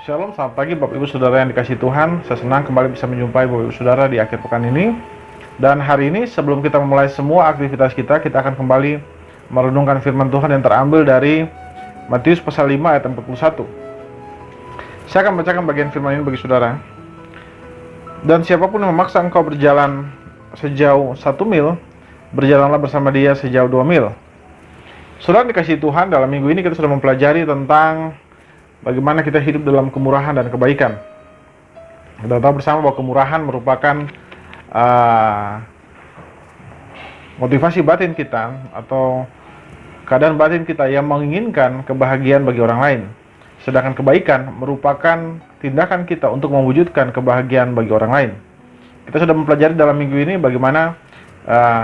Shalom, selamat pagi Bapak Ibu Saudara yang dikasihi Tuhan. Saya senang kembali bisa menjumpai Bapak Ibu Saudara di akhir pekan ini. Dan hari ini sebelum kita memulai semua aktivitas kita akan kembali merenungkan firman Tuhan yang terambil dari Matius pasal 5 ayat 41. Saya akan bacakan bagian firman ini bagi saudara. Dan siapapun yang memaksa engkau berjalan sejauh 1 mil, berjalanlah bersama dia sejauh 2 mil. Saudara dikasihi Tuhan, dalam minggu ini kita sudah mempelajari tentang bagaimana kita hidup dalam kemurahan dan kebaikan. Kita tahu bersama bahwa kemurahan merupakan motivasi batin kita atau keadaan batin kita yang menginginkan kebahagiaan bagi orang lain. Sedangkan kebaikan merupakan tindakan kita untuk mewujudkan kebahagiaan bagi orang lain. Kita sudah mempelajari dalam minggu ini bagaimana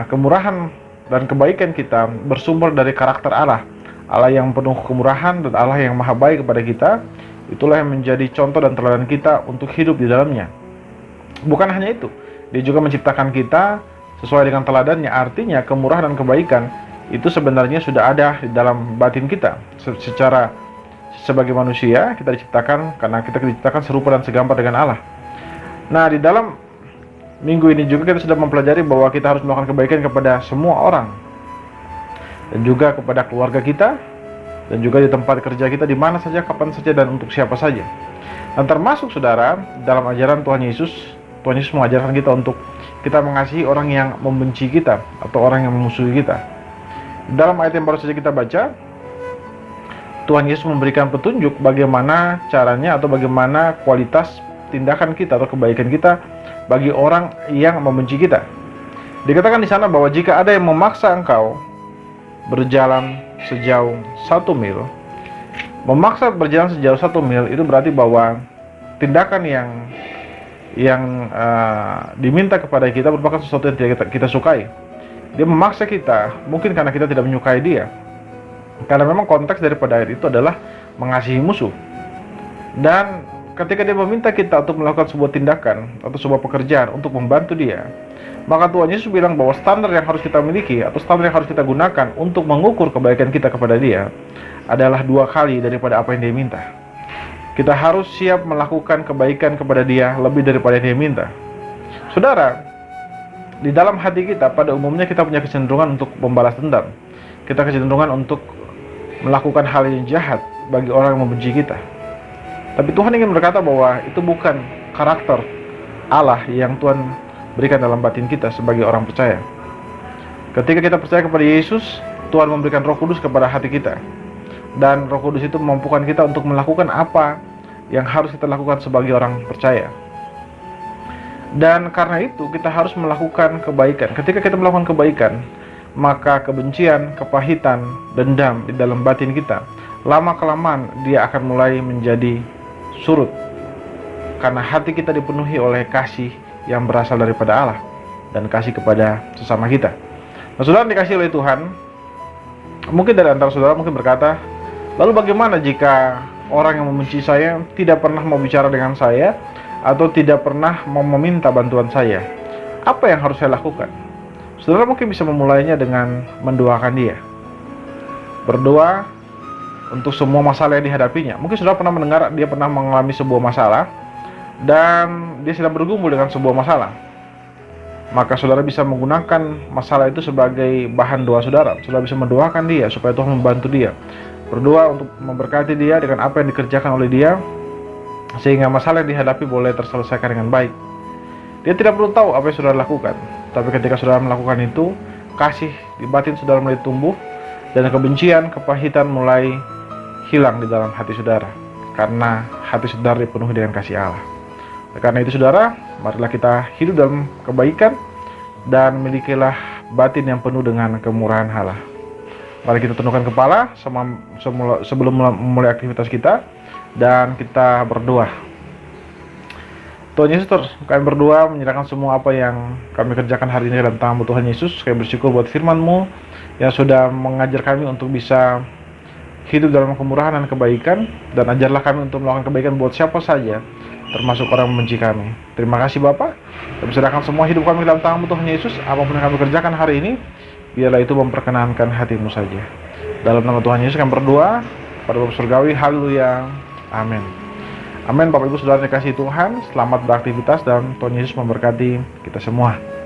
kemurahan dan kebaikan kita bersumber dari karakter Allah. Allah yang penuh kemurahan dan Allah yang maha baik kepada kita. Itulah yang menjadi contoh dan teladan kita untuk hidup di dalamnya. Bukan hanya itu, Dia juga menciptakan kita sesuai dengan teladannya. Artinya kemurahan dan kebaikan itu sebenarnya sudah ada di dalam batin kita. Sebagai manusia kita diciptakan karena kita diciptakan serupa dan segambar dengan Allah. Nah, di dalam minggu ini juga kita sudah mempelajari bahwa kita harus melakukan kebaikan kepada semua orang, dan juga kepada keluarga kita, dan juga di tempat kerja kita, di mana saja, kapan saja, dan untuk siapa saja. Dan termasuk saudara, dalam ajaran Tuhan Yesus mengajarkan kita untuk kita mengasihi orang yang membenci kita atau orang yang memusuhi kita. Dalam ayat yang baru saja kita baca, Tuhan Yesus memberikan petunjuk bagaimana caranya atau bagaimana kualitas tindakan kita atau kebaikan kita bagi orang yang membenci kita. Dikatakan di sana bahwa jika ada yang memaksa engkau berjalan sejauh 1 mil, memaksa berjalan sejauh 1 mil itu berarti bahwa tindakan yang diminta kepada kita merupakan sesuatu yang tidak kita sukai. Dia memaksa kita mungkin karena kita tidak menyukai dia, karena memang konteks daripada ayat itu adalah mengasihi musuh. Dan ketika dia meminta kita untuk melakukan sebuah tindakan atau sebuah pekerjaan untuk membantu dia, maka Tuhan Yesus bilang bahwa standar yang harus kita miliki atau standar yang harus kita gunakan untuk mengukur kebaikan kita kepada dia adalah 2 kali daripada apa yang dia minta. Kita harus siap melakukan kebaikan kepada dia lebih daripada yang dia minta. Saudara, di dalam hati kita pada umumnya kita punya kecenderungan untuk membalas dendam. Kita kecenderungan untuk melakukan hal yang jahat bagi orang yang membenci kita. Tapi Tuhan ingin berkata bahwa itu bukan karakter Allah yang Tuhan berikan dalam batin kita sebagai orang percaya. Ketika kita percaya kepada Yesus, Tuhan memberikan Roh Kudus kepada hati kita. Dan Roh Kudus itu memampukan kita untuk melakukan apa yang harus kita lakukan sebagai orang percaya. Dan karena itu kita harus melakukan kebaikan. Ketika kita melakukan kebaikan, maka kebencian, kepahitan, dendam di dalam batin kita, lama-kelamaan dia akan mulai menjadi surut. Karena hati kita dipenuhi oleh kasih yang berasal daripada Allah dan kasih kepada sesama kita. Nah, saudara dikasihi oleh Tuhan, mungkin dari antara saudara mungkin berkata, lalu bagaimana jika orang yang membenci saya tidak pernah mau bicara dengan saya atau tidak pernah mau meminta bantuan saya? Apa yang harus saya lakukan? Saudara mungkin bisa memulainya dengan mendoakan dia. Berdoa untuk semua masalah yang dihadapinya. Mungkin saudara pernah mendengar dia pernah mengalami sebuah masalah dan dia sedang bergumul dengan sebuah masalah. Maka saudara bisa menggunakan masalah itu sebagai bahan doa saudara. Saudara bisa mendoakan dia supaya Tuhan membantu dia. Berdoa untuk memberkati dia dengan apa yang dikerjakan oleh dia, sehingga masalah yang dihadapi boleh terselesaikan dengan baik. Dia tidak perlu tahu apa yang saudara lakukan, tapi ketika saudara melakukan itu, kasih di batin saudara mulai tumbuh, dan kebencian, kepahitan mulai hilang di dalam hati saudara, karena hati saudara dipenuhi dengan kasih Allah. Karena itu saudara, marilah kita hidup dalam kebaikan dan milikilah batin yang penuh dengan kemurahan Allah. Mari kita tundukkan kepala sebelum memulai aktivitas kita dan kita berdoa. Tuhan Yesus, kami berdoa menyerahkan semua apa yang kami kerjakan hari ini dalam tangan Tuhan Yesus. Kami bersyukur buat firman-Mu yang sudah mengajar kami untuk bisa hidup dalam kemurahan dan kebaikan, dan ajarlah kami untuk melakukan kebaikan buat siapa saja, termasuk orang membenci kami. Terima kasih Bapa. Kami serahkan semua hidup kami dalam tangan Tuhan Yesus. Apapun yang kami kerjakan hari ini, biarlah itu memperkenankan hati-Mu saja. Dalam nama Tuhan Yesus kami berdoa pada Bapa Surgawi. Haleluya. Amin. Amin. Bapak Ibu Saudara dikasihi Tuhan, selamat beraktivitas dan Tuhan Yesus memberkati kita semua.